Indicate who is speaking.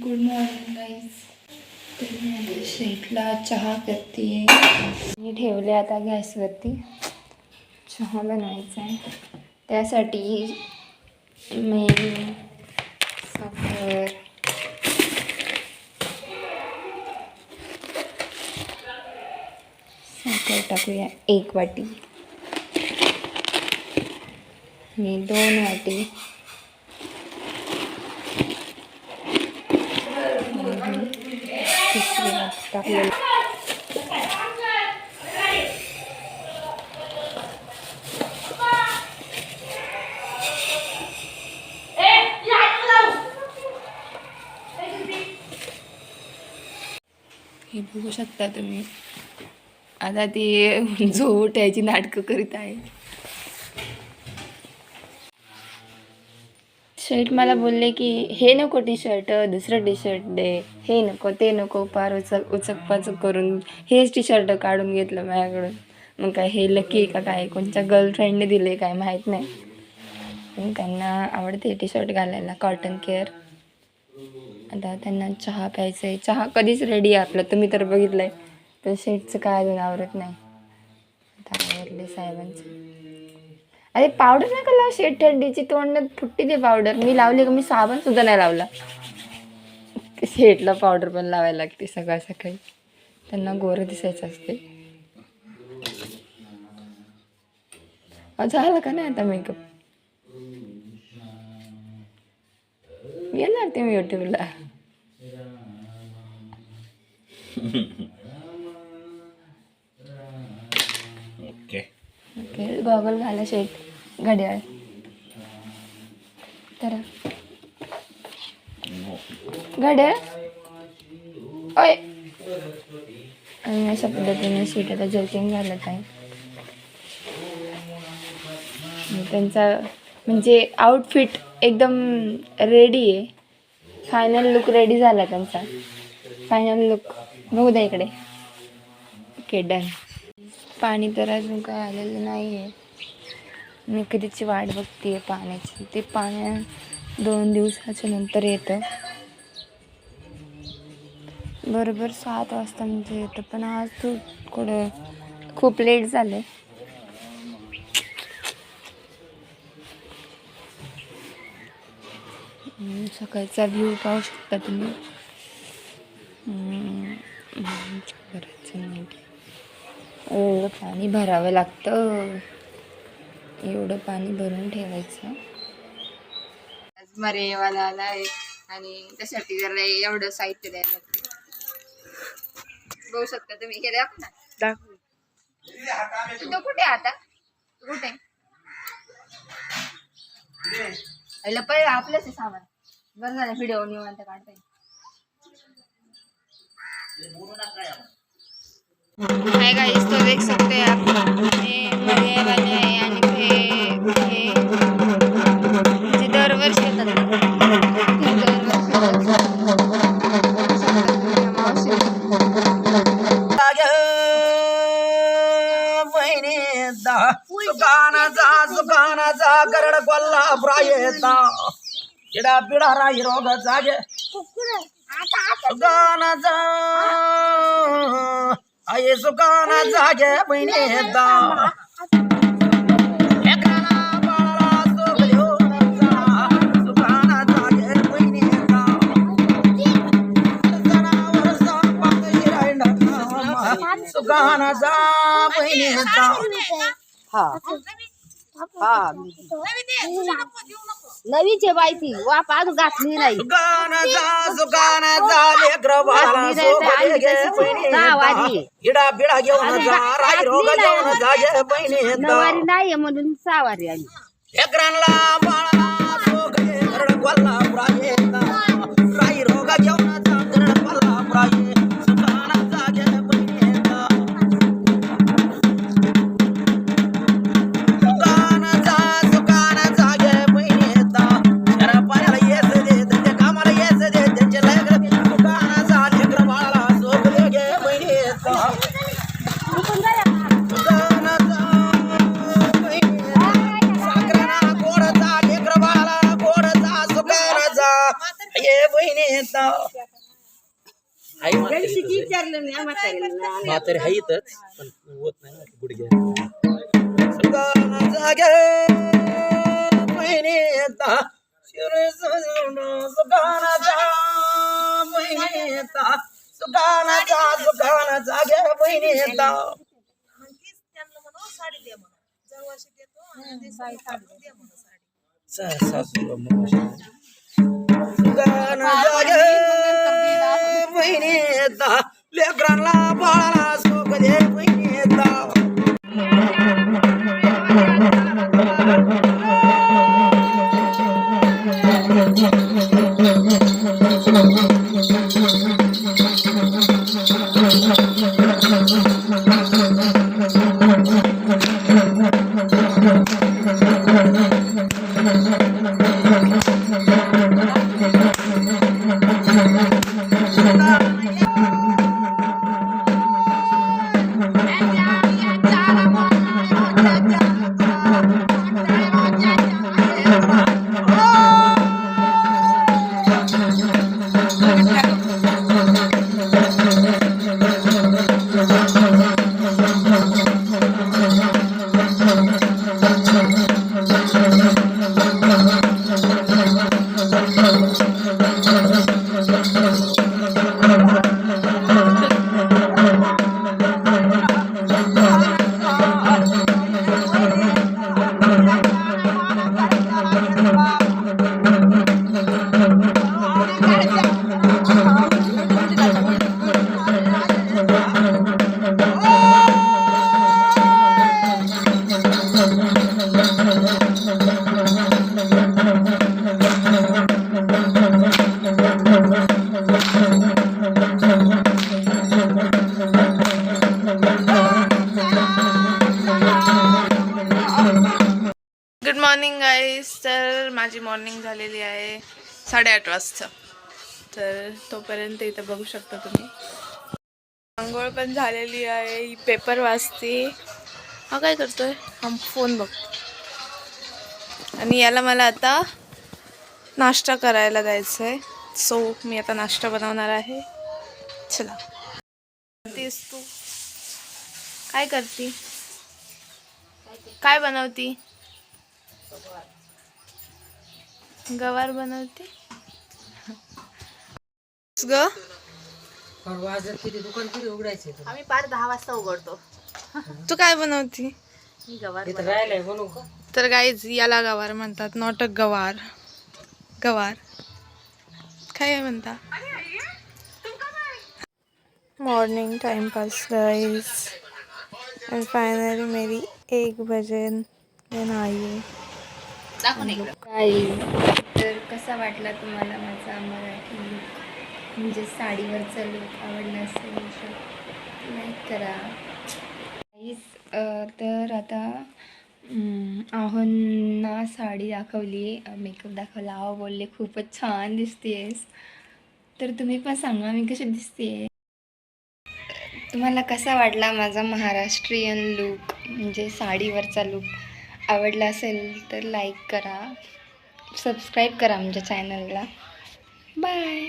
Speaker 1: Good morning guys. तर मी शेटला चहा करते. मी ठेवले आता गॅसवरती चहा बनवायचा आहे. त्यासाठी मी साखर टाकूया 1 वाटी आणि 2 वाटी तिसरी वाटी टाकलेली. हे बघू शकता तुम्ही. आता ती झोप उठायची नाटकं करीत आहे. शर्ट मला बोलले की हे नको टी शर्ट, दुसरं टी शर्ट दे, हे नको ते नको, फार उचक पाचक करून हेच टी शर्ट काढून घेतलं माझ्याकडून. मग काय हे लकी का काय, कोणत्या गर्लफ्रेंडने दिले काय माहीत नाही, पण त्यांना आवडते टी शर्ट घालायला. Cotton care. आता त्यांना चहा प्यायचा आहे. चहा कधीच रेडी आहे आपलं, तुम्ही तर बघितलं आहे, पण शेटचं काय अजून आवडत नाही. आता आवडले साहेबांचं. अरे पावडर नका लाव, शेट थंडीची तोंडात फुट्टी दे पावडर. मी लावली का, मी साबण सुद्धा नाही लावला. शेटला पावडर पण लावायला लागते सकाळ सकाळी, त्यांना गोरं दिसायचं असते. झालं का नाही आता मेकअप? येणार ते मी यूट्यूबला. ओके गॉगल घाला शेट, घड्याळ तर घड्याळ ओय. आणि अशा पद्धतीने शेट आता जर्किंग घालत आहे. त्यांचा म्हणजे आउटफिट एकदम रेडी आहे. फायनल लुक रेडी झाला त्यांचा. फायनल लुक बघू द्या इकडे. Okay done. पाणी तर अजून काय आलेलं नाही आहे. मी कधीची वाट बघते आहे पाण्याची. ते पाण्या 2 दिवसाच्या नंतर येतं. बरोबर 7 वाजता म्हणजे येतं, पण आज तू खूप लेट झालं आहे. सकाळचा व्ह्यू पाहू शकता तुम्ही. एवढं पाणी भरावं लागतं, एवढं पाणी भरून ठेवायचं. आज मरेवाला आला आहे आणि त्यासाठी जरा एवढं साहित्य द्यायला लागतं. बघू शकता तुम्ही. हे दाखव ना, दाखव. तो कुठे आता, कुठे पहिले आपलंच आहे सामान. बरं झालं व्हिडिओ निवांत काढता येईल. हाय गाइस, तो देख सकते हैं आप, ये मरे वाले हैं. आणि हे दरवर्षी येतात.
Speaker 2: सुकानाचा गरड कोल्हा ब्रायता इडा पिडा राही रोग जागे सुकानाचा आये सुकाना जागे बहिणीता सुकानाचा बहिणीता.
Speaker 3: नवीचे बायती वाप आज घातली नाही.
Speaker 2: सुकानाचा लेकर बाळा सोबत गे बहिणी इडा बिडा घेऊन जा राई रोग घेऊन जा गे बहिणी.
Speaker 3: नवारी नाही म्हणून 6 वारी आली.
Speaker 2: लेकरांना बाळा सोबत गे गरड कोल्हा ब्राये राई रोग घेऊन जा गरड कोल्हा ब्राये सुकानाचा गे बहिणी. साखरेना गोड वहिनीता आई म्हातारी हाय इथंच पण होत नाही ना गुडघे सुगाना जागे वहिनीता सुगाना जा वहिनीता सुगाना जागे वहिनीता सुगाना जागे वहिनीता लेकरांना बाळाला सुख दे वहिनीता
Speaker 4: गुड मॉर्निंग गाईस. तर माझी मॉर्निंग झालेली आहे 8:30 वाजता. तर तोपर्यंत इथं बघू शकता तुम्ही आंघोळ पण झालेली आहे. ही पेपर वाचते. हा काय करतोय? हा फोन बघतो. आणि याला मला आता नाश्ता करायला जायचं आहे. सो मी आता नाश्ता बनवणार आहे. चला. तेच तू काय करती? काय बनवती? गवार बनवते ग.
Speaker 3: आम्ही पार 10 वाजता उघडतो.
Speaker 4: तू काय बनवती?
Speaker 3: मी गवार
Speaker 4: तर गाईज याला गवार म्हणतात. नॉट अ गवार. गवार काय म्हणता? Morning time pass guys. And finally मेरी 1 बजे मैं आई हूँ.
Speaker 1: काही तर कसा वाटला तुम्हाला माझा मराठी लुक म्हणजे साडीवरचा लुक आवडला असेल तर लाईक करा. तर आता आहोंना साडी दाखवली, मेकअप दाखवला. आहो बोलले खूपच छान दिसतेस. तर तुम्ही पण सांगा मी कशी दिसते. तुम्हाला कसा वाटला माझा महाराष्ट्रीयन लुक म्हणजे साडीवरचा लुक आवडला असेल तर लाईक करा, सबस्क्राईब करा आमच्या चॅनलला. बाय.